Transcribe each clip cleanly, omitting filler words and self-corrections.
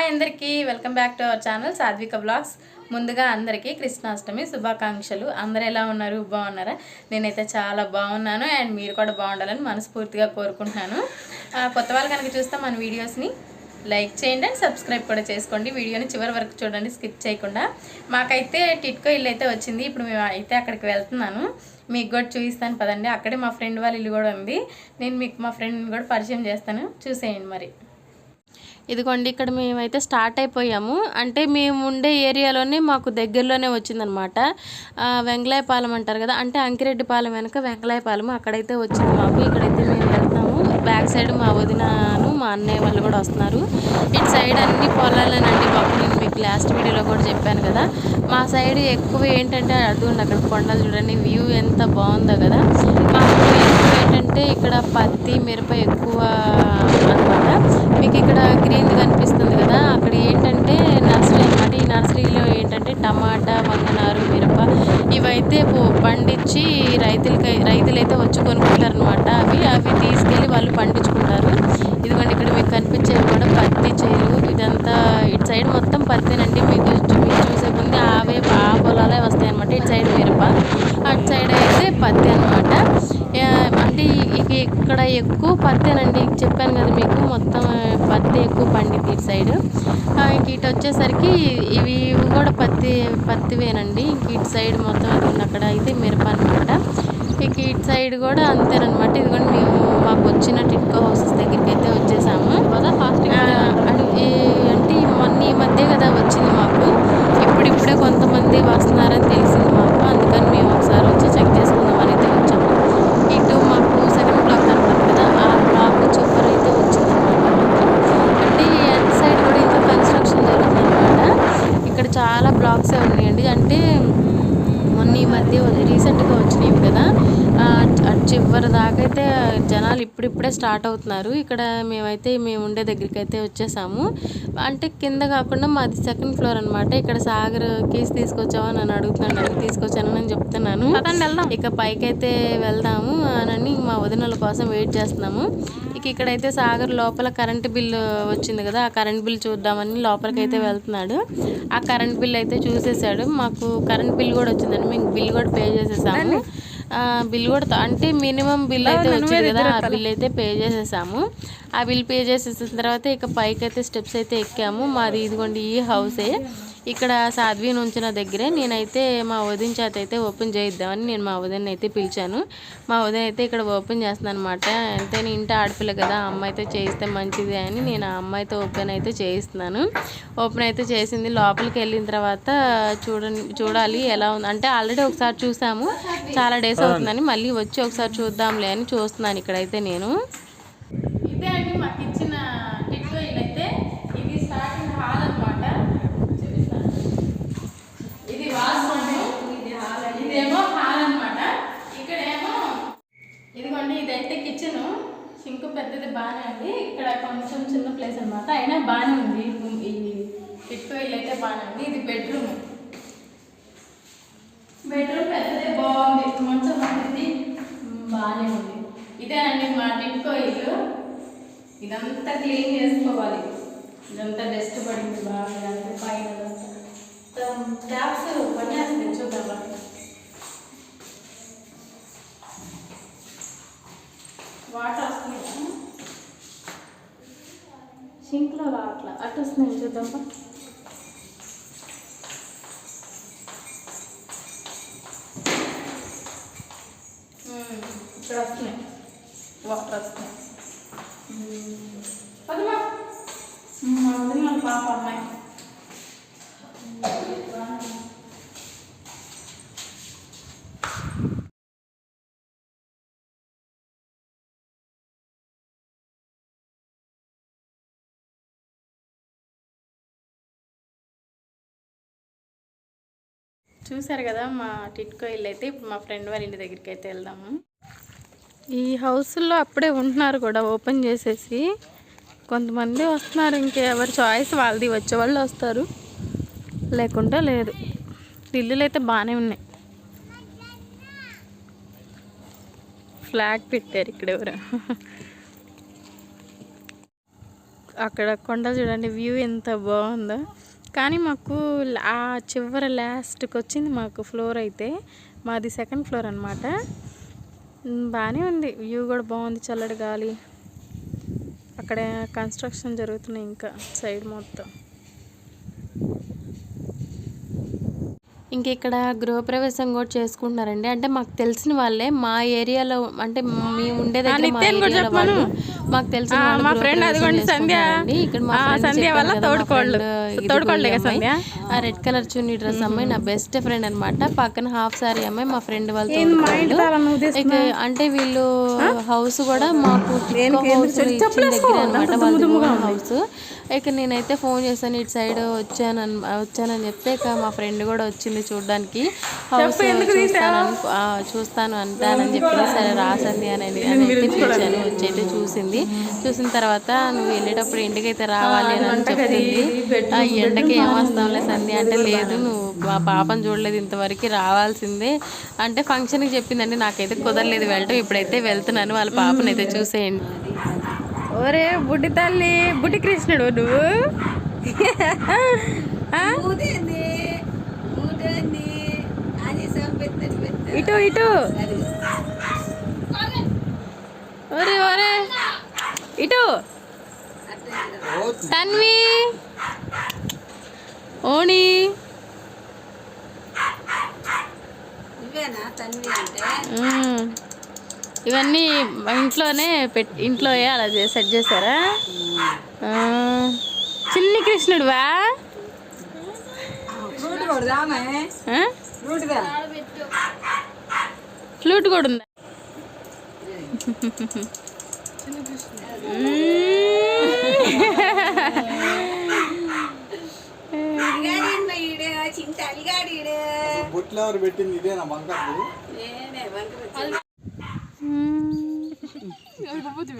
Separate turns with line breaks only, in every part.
Hi అందరికీ welcome back to our channel సాత్విక blogs. ముందుగా అందరికీ కృష్ణాష్టమి శుభాకాంక్షలు. అందరూ ఎలా ఉన్నారు? బాగున్నారా? నేనైతే చాలా బాగున్నాను అండ్ మీరు కూడా బాగుండాలని మనస్ఫూర్తిగా కోరుకుంటున్నాను. కొత్త వాళ్ళు కనుక చూస్తే మన వీడియోస్ని లైక్ చేయండి అండ్ సబ్స్క్రైబ్ కూడా చేసుకోండి. వీడియోని చివరి వరకు చూడండి, స్కిప్ చేయకుండా. మాకైతే టిట్కో ఇల్లు అయితే వచ్చింది. ఇప్పుడు మేము అయితే అక్కడికి వెళ్తున్నాను. మీకు కూడా చూపిస్తాను పదండి. అక్కడే మా ఫ్రెండ్ వాళ్ళ ఇల్లు కూడా ఉంది. నేను మీకు మా ఫ్రెండ్ని కూడా పరిచయం చేస్తాను, చూసేయండి. మరి ఇదిగోండి, ఇక్కడ మేమైతే స్టార్ట్ అయిపోయాము. అంటే మేము ఉండే ఏరియాలోనే మాకు దగ్గరలోనే వచ్చిందనమాట. వెంగళాయపాలెం అంటారు కదా, అంటే అంకిరెడ్డిపాలెం వెనక వెంగళాయపాలెం, అక్కడైతే వచ్చింది మాకు. ఇక్కడైతే మేము వెళ్తాము. బ్యాక్ సైడ్ మా వదినను మా అన్నయ్య వాళ్ళు కూడా వస్తున్నారు. ఇటు సైడ్ అన్ని పొలాలేనండి బాబు. నేను మీకు లాస్ట్ వీడియోలో కూడా చెప్పాను కదా, మా సైడ్ ఎక్కువ ఏంటంటే అడుగుండి అక్కడ కొండలు చూడండి, వ్యూ ఎంత బాగుందో కదా. మాకు ఎక్కువ ఏంటంటే ఇక్కడ పత్తి మిరప ఎక్కువ అనమాట. మీకు ఇక్కడ గ్రీన్ కనిపిస్తుంది కదా, అక్కడ ఏంటంటే నర్సరీ అనమాట. ఈ నర్సరీలో ఏంటంటే టమాటా, వంగనారు, మిరప ఇవైతే పండించి రైతులైతే వచ్చి కొనుక్కుంటారనమాట. అవి తీసుకెళ్ళి వాళ్ళు పండించుకుంటారు. ఇదిగోండి, ఇక్కడ మీకు కనిపించేది కూడా పత్తి చేలు. ఇదంతా ఇటు సైడ్ మొత్తం పత్తేనండి. మీకు చూసే ముందు ఆ పొలాలే వస్తాయి అనమాట. ఇటు సైడ్ మిరప, అటు సైడ్ అయితే పత్తి అనమాట. అంటే ఇక్కడ ఎక్కువ పత్తేనండి. చెప్పాను కదా మీకు, మొత్తం పత్తి ఎక్కువ పండింది ఇటు సైడ్. ఇంక ఇటు వచ్చేసరికి ఇవి కూడా పత్తివేనండి. ఇంక ఇటు సైడ్ మొత్తం అక్కడ అయితే మిరప అనమాట. ఇక ఇటు సైడ్ కూడా అంతేనమాట. ఇదిగోండి, మేము మాకు వచ్చిన టిట్కో హౌసెస్ దగ్గరికి అయితే వచ్చేసాము. అంటే ఈ మధ్య కదా వచ్చింది మాకు. ఇప్పుడిప్పుడే కొంతమంది వస్తున్నారని తెలిసింది మాకు. అందుకని మేము ఒకసారి వచ్చి చెక్ చేసుకుందామని అయితే వచ్చాము. ఇటు మాకు సెకండ్ బ్లాక్ అనమాట కదా, ఆ బ్లాక్ సూపర్ అయితే వచ్చిందనమాట. అంటే అటు సైడ్ కూడా ఇంకా కన్స్ట్రక్షన్ జరుగుతుందన్నమాట. ఇక్కడ చాలా బ్లాక్సే ఉన్నాయండి. అంటే మొన్న ఈ మధ్య రీసెంట్గా వచ్చినాయి కదా, చివరి దాకా అయితే జనాలు ఇప్పుడిప్పుడే స్టార్ట్ అవుతున్నారు. ఇక్కడ మేము ఉండే దగ్గరికి అయితే వచ్చేసాము. అంటే కింద కాకుండా మాది సెకండ్ ఫ్లోర్ అనమాట. ఇక్కడ సాగర్ కేసు తీసుకొచ్చావా అని అడుగుతున్నాడు. తీసుకొచ్చాను అని చెప్తున్నాను. ఇక పైకి అయితే వెళ్దాము అని మా వదినల కోసం వెయిట్ చేస్తున్నాము. ఇక్కడైతే సాగర్ లోపల కరెంటు బిల్లు వచ్చింది కదా, ఆ కరెంట్ బిల్ చూద్దామని లోపలికి అయితే వెళ్తున్నాడు. ఆ కరెంట్ బిల్ అయితే చూసేసాడు. మాకు కరెంట్ బిల్ కూడా వచ్చిందండి. మేము బిల్ కూడా పే చేసేసాము. బిల్ కూడా అంటే మినిమం బిల్ అయితే వచ్చింది కదా, ఆ బిల్ అయితే పే చేసేసాము. ఆ బిల్ పే చేసేసిన తర్వాత ఇక పైకి అయితే స్టెప్స్ అయితే ఎక్కాము. మాది ఇదిగోండి ఈ హౌసే. ఇక్కడ సాధ్వీని ఉంచిన దగ్గరే నేనైతే మా వదిన చేత అయితే ఓపెన్ చేయిద్దామని నేను మా వదిన అయితే పిలిచాను. మా వదిన అయితే ఇక్కడ ఓపెన్ చేస్తున్నాను అనమాట. ఎంతైనా ఇంటి ఆడపిల్ల కదా, అమ్మాయితో చేయిస్తే మంచిది అని నేను ఆ అమ్మాయితో ఓపెన్ అయితే చేయిస్తున్నాను. ఓపెన్ అయితే చేసింది. లోపలికి వెళ్ళిన తర్వాత చూడాలి ఎలా ఉంది. అంటే ఆల్రెడీ ఒకసారి చూసాము, చాలా డేస్ అవుతుందని మళ్ళీ వచ్చి ఒకసారి చూద్దాంలే అని చూస్తున్నాను. ఇక్కడైతే నేను ఇదే అండి మాకు ఇచ్చిన టిట్కో ఇల్లు అయితే. ఇది స్టార్టింగ్ హాల్ అనమాట. ఇది వాష్రూమ్, ఇదేమో హాల్ అనమాట. ఇక్కడేమో ఇదిగోండి, ఇదైతే కిచెన్. సింక్ పెద్దది బాగానే ఉంది. ఇక్కడ కొంచెం చిన్న ప్లేస్ అనమాట, అయినా బాగానే ఉంది. ఈ టిట్కో ఇల్లు అయితే బాగానే ఉంది. ఇది బెడ్రూమ్ పెద్దదే బాగుంది. మంచం అనేది బాగానే ఉంది. ఇదేనండి మా టిట్కో ఇల్లు. ఇదంతా క్లీన్ చేసుకోవాలి. ఇదంతా డస్ట్ పడింది బాగా. ఇదంతా పైన ట్యాప్స్ పనిచేస్తాయి చూద్దాం. వాటర్ వస్తున్నాయి, సింక్లో రావట్లా, అటు వస్తున్నాయి చూద్దాం. ఇక్కడ వస్తున్నాయి వాటర్ వస్తున్నాయి. మా పాప అమ్మాయి చూసారు కదా మా టిట్కో ఇల్లు అయితే. ఇప్పుడు మా ఫ్రెండ్ వాళ్ళ ఇంటి దగ్గరికి అయితే వెళ్దాము. ఈ హౌస్లో అప్పుడే ఉంటున్నారు కూడా, ఓపెన్ చేసేసి. కొంతమంది వస్తున్నారు, ఇంకెవరి చాయిస్ వాళ్ళది. వచ్చేవాళ్ళు వస్తారు, లేకుంటే లేదు. ఇల్లులు అయితే బాగానే ఉన్నాయి. ఫ్లాగ్ పెట్టారు ఇక్కడ ఎవరు. అక్కడ కొండలు చూడండి, వ్యూ ఎంత బాగుందో. కానీ మాకు ఆ చివరి లాస్ట్కి వచ్చింది మాకు ఫ్లోర్ అయితే. మాది 2nd ఫ్లోర్ అనమాట. బాగానే ఉంది, వ్యూ కూడా బాగుంది, చల్లటి గాలి. అక్కడ కన్స్ట్రక్షన్ జరుగుతున్నాయి ఇంకా సైడ్ మొత్తం. ఇంక ఇక్కడ గృహప్రవేశం కూడా చేసుకుంటున్నారండి. అంటే మాకు తెలిసిన వాళ్ళే, మా ఏరియాలో అంటే మేము ఉండే దగ్గర మా ఏరియాలో వాళ్ళు, మాకు తెలిసిన మా ఫ్రెండ్ అదిగోండి సంధ్య. ఇక్కడ మా సంధ్య వల్ల తోడుకోళ్ళు ఆ రెడ్ కలర్ చున్నీ డ్రెస్ అమ్మాయి నా బెస్ట్ ఫ్రెండ్ అనమాట. పక్కన హాఫ్ సారీ అమ్మాయి మా ఫ్రెండ్ వాళ్ళతో. అంటే వీళ్ళు హౌస్ కూడా మాకు దగ్గర అనమాట, వాళ్ళది హౌస్. ఇక నేనైతే ఫోన్ చేశాను, ఇటు సైడ్ వచ్చానని చెప్తే ఇక మా ఫ్రెండ్ కూడా వచ్చింది చూడడానికి. హౌస్ చూస్తాను అంటానని చెప్పింది. సరే రాసండి అని అయితే పిలిచాను, వచ్చి అయితే చూసింది. చూసిన తర్వాత నువ్వు వెళ్ళేటప్పుడు ఇంటికైతే రావాలి అని చెప్పింది. ఈ ఎండకి ఏమొస్తాంలే సంధ్య అంటే, లేదు నువ్వు మా పాపను చూడలేదు ఇంతవరకు, రావాల్సిందే అంటే ఫంక్షన్కి చెప్పిందండి. నాకైతే కుదరలేదు వెళ్ళటం, ఇప్పుడైతే వెళ్తున్నాను, వాళ్ళ పాపను అయితే చూసేయండి. ఒరే బుడ్డి తల్లి, బుడ్డి కృష్ణుడు నువ్వు. ఇటు ఇటు ఒరే ఒరే ఇటు. తన్వి ఓణి ఇవన్నీ ఇంట్లోనే ఇంట్లో అలా సెట్ చేశారా? చిన్ని కృష్ణుడువా? ఫ్లూట్ కూడా ఉందా?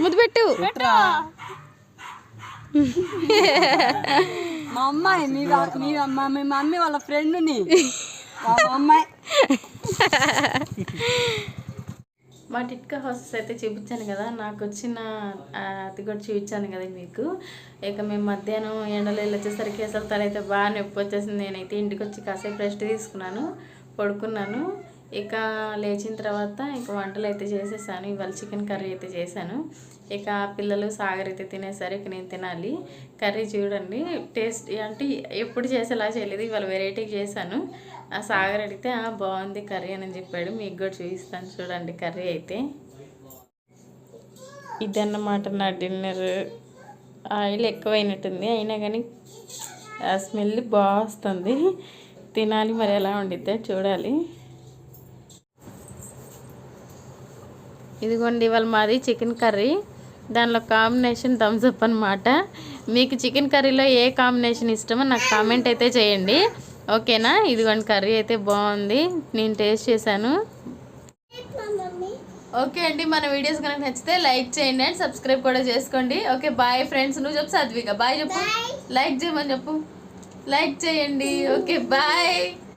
ముద్దు పెట్టు.
మా అమ్మాయి మీ మమ్మీ వాళ్ళ ఫ్రెండ్ని అమ్మాయి.
మా టిట్కా హౌసెస్ అయితే చూపించాను కదా, నాకు వచ్చిన అది కూడా చూపించాను కదా మీకు. ఇక మేము మధ్యాహ్నం ఎండలో వచ్చేసరికి అసలు తలైతే బాగా నొప్పి వచ్చేసింది. నేనైతే ఇంటికి వచ్చి కాసేపు రెస్ట్ తీసుకున్నాను, పడుకున్నాను. ఇక లేచిన తర్వాత ఇక వంటలు అయితే చేసేసాను. ఇవాళ చికెన్ కర్రీ అయితే చేశాను. ఇక పిల్లలు సాగర్ అయితే తినేసరికి ఇక నేను తినాలి. కర్రీ చూడండి, టేస్ట్ అంటే ఎప్పుడు చేసేలా చేయలేదు, ఇవాళ వెరైటీగా చేశాను. ఆ సాగర్ అడిగితే బాగుంది కర్రీ అని చెప్పాడు. మీకు కూడా చూపిస్తాను చూడండి కర్రీ అయితే. ఇదన్నమాట నా డిన్నర్. ఆయిల్ ఎక్కువైనట్టుంది, అయినా కానీ ఆ స్మెల్ బాగా వస్తుంది. తినాలి, మరి ఎలా వండితే చూడాలి. ఇదిగోండి ఇవాళ మాది చికెన్ కర్రీ, దానిలో కాంబినేషన్ థమ్స్ అప్ అనమాట. మీకు చికెన్ కర్రీలో ఏ కాంబినేషన్ ఇష్టమో నాకు కామెంట్ అయితే చేయండి, ఓకేనా? ఇదిగోండి కర్రీ అయితే బాగుంది, నేను టేస్ట్ చేశాను. ఓకే అండి, మన వీడియోస్ కనుక నచ్చితే లైక్ చేయండి అండ్ సబ్స్క్రైబ్ కూడా చేసుకోండి. Okay bye friends. నువ్వు చెప్పు సాత్విక, బాయ్ చెప్పు. లైక్ చేయమని చెప్పు, లైక్ చేయండి. Okay bye.